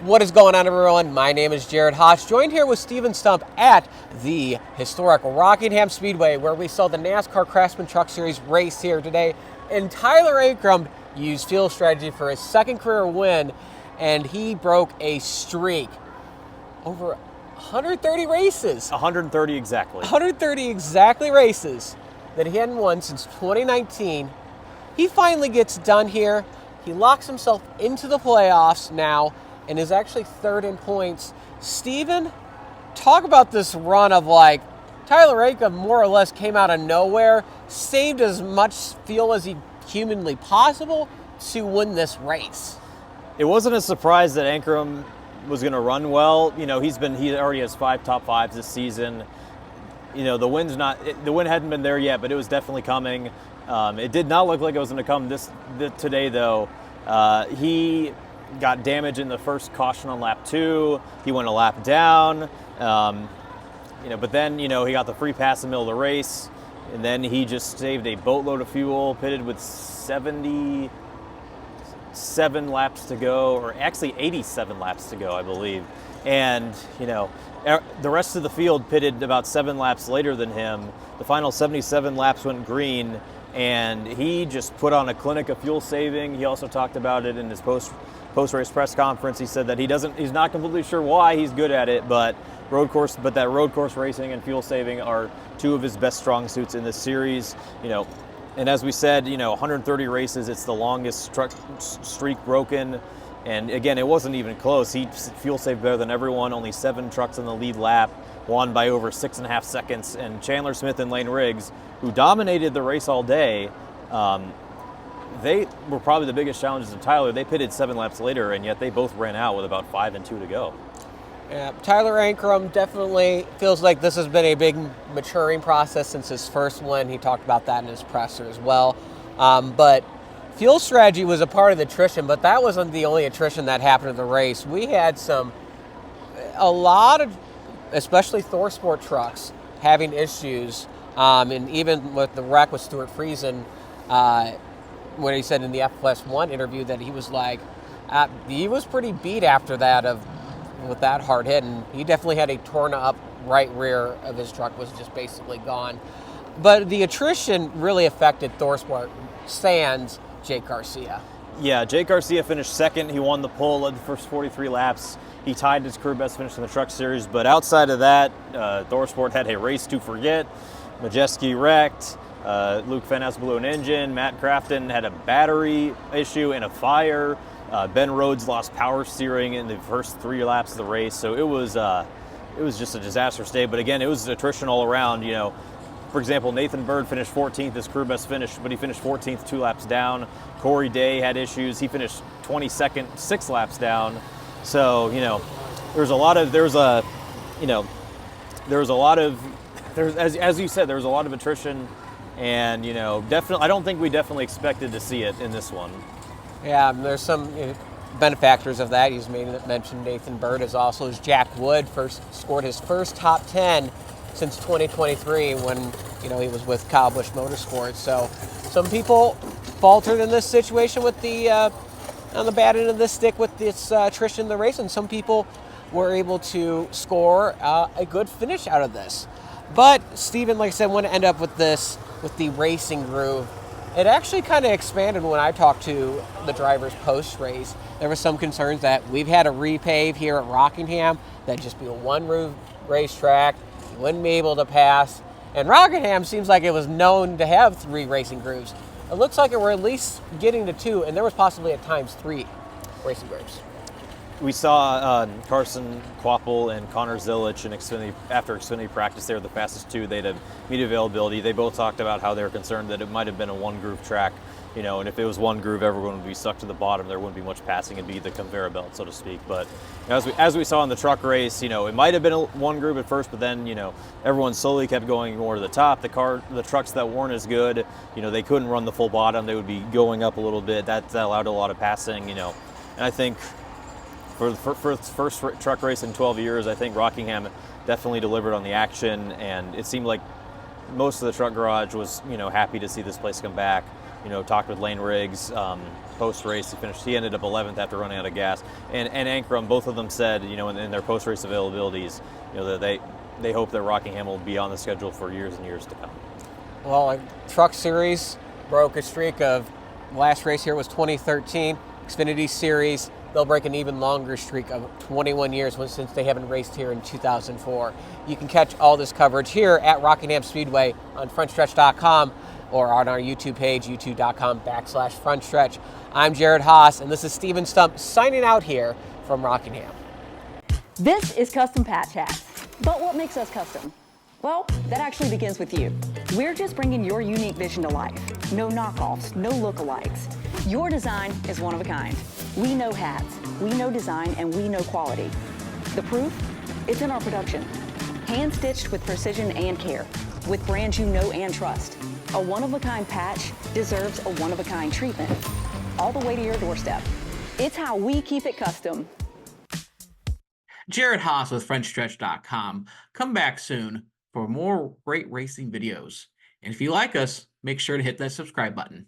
What is going on, everyone? My name is Jared Haas, joined here with Steven Stumpf at the historic Rockingham Speedway, where we saw the NASCAR Craftsman Truck Series race here today. And Tyler Ankrum used field strategy for his second career win, and he broke a streak over 130 races. 130 exactly. 130 exactly races that he hadn't won since 2019. He finally gets done here. He locks himself into the playoffs now and is actually third in points. Steven, talk about this run of Tyler Ankrum more or less came out of nowhere, saved as much fuel as he humanly possible to win this race. It wasn't a surprise that Ankrum was going to run well. You know, he already has 5 top 5s this season. You know, the win hadn't been there yet, but it was definitely coming. It did not look like it was going to come today, though. He got damage in the first caution on lap 2. He went a lap down. But then, he got the free pass in the middle of the race, and then he just saved a boatload of fuel, pitted with 77 laps to go, or actually 87 laps to go, I believe. And, the rest of the field pitted about 7 laps later than him. The final 77 laps went green, and he just put on a clinic of fuel saving. He also talked about it in his post-race press conference. He said that he's not completely sure why he's good at it, but road course racing and fuel saving are 2 of his best strong suits in this series. And as we said, 130 races, it's the longest truck streak broken. And again, it wasn't even close. He fuel saved better than everyone. Only 7 trucks in the lead lap, won by over 6.5 seconds. And Chandler Smith and Lane Riggs, who dominated the race all day, they were probably the biggest challenges of Tyler. They pitted 7 laps later, and yet they both ran out with about 5 and 2 to go. Yeah, Tyler Ankrum definitely feels like this has been a big maturing process since his first win. He talked about that in his presser as well. But fuel strategy was a part of the attrition, but that wasn't the only attrition that happened in the race. We had a lot of, especially ThorSport trucks, having issues. And even with the wreck with Stuart Friesen, when he said in the FS1 interview that he was he was pretty beat after that with that hard hit, and he definitely had a torn up right rear of his truck, was just basically gone. But the attrition really affected ThorSport, sans Jake Garcia. Yeah, Jake Garcia finished second. He won the pole, led the first 43 laps. He tied his career best finish in the Truck Series, but outside of that, ThorSport had a race to forget. Majeski wrecked. Luke Fennes blew an engine. Matt Crafton had a battery issue and a fire. Ben Rhodes lost power steering in the first 3 laps of the race. So it was just a disastrous day. But again, it was attrition all around. For example, Nathan Bird finished 14th, his career best finish, but he finished 14th 2 laps down. Corey Day had issues. He finished 22nd 6 laps down. So as you said, there was a lot of attrition. And, definitely, I don't think we definitely expected to see it in this one. Yeah, there's some benefactors of that. He's mentioned Nathan Bird as Jack Wood scored his first top 10 since 2023 when, he was with Kyle Busch Motorsports. So some people faltered in this situation with on the bad end of the stick with this attrition in the race, and some people were able to score a good finish out of this. But Steven, like I said, want to end up with the racing groove. It actually kind of expanded when I talked to the drivers post-race. There were some concerns that we've had a repave here at Rockingham, that'd just be a one-route racetrack. You wouldn't be able to pass. And Rockingham seems like it was known to have 3 racing grooves. It looks like we're at least getting to 2, and there was possibly at times 3 racing grooves. We saw Carson Kvapil and Connor Zilich after Xfinity practice. They were the fastest 2. They had meet availability. They both talked about how they were concerned that it might have been a one-groove track, and if it was one groove, everyone would be stuck to the bottom. There wouldn't be much passing. It'd be the conveyor belt, so to speak. But as we saw in the truck race, it might have been one groove at first, but then everyone slowly kept going more to the top. The trucks that weren't as good, they couldn't run the full bottom. They would be going up a little bit. That allowed a lot of passing. And I think for the first truck race in 12 years, I think Rockingham definitely delivered on the action, and it seemed like most of the truck garage was, happy to see this place come back. Talked with Lane Riggs. post-race. He ended up 11th after running out of gas. And Ankrum, both of them said, you know, in their post-race availabilities, you know, that they hope that Rockingham will be on the schedule for years and years to come. Well, like Truck Series broke a streak of, last race here was 2013. Xfinity Series, they'll break an even longer streak of 21 years since they haven't raced here in 2004. You can catch all this coverage here at Rockingham Speedway on Frontstretch.com or on our YouTube page, youtube.com/Frontstretch. I'm Jared Haas, and this is Steven Stumpf signing out here from Rockingham. This is Custom Patch Hats. But what makes us custom? Well, that actually begins with you. We're just bringing your unique vision to life. No knockoffs, no lookalikes. Your design is one of a kind. We know hats, we know design, and we know quality. The proof? It's in our production. Hand-stitched with precision and care, with brands you know and trust. A one-of-a-kind patch deserves a one-of-a-kind treatment, all the way to your doorstep. It's how we keep it custom. Jared Haas with Frontstretch.com. Come back soon for more great racing videos. And if you like us, make sure to hit that subscribe button.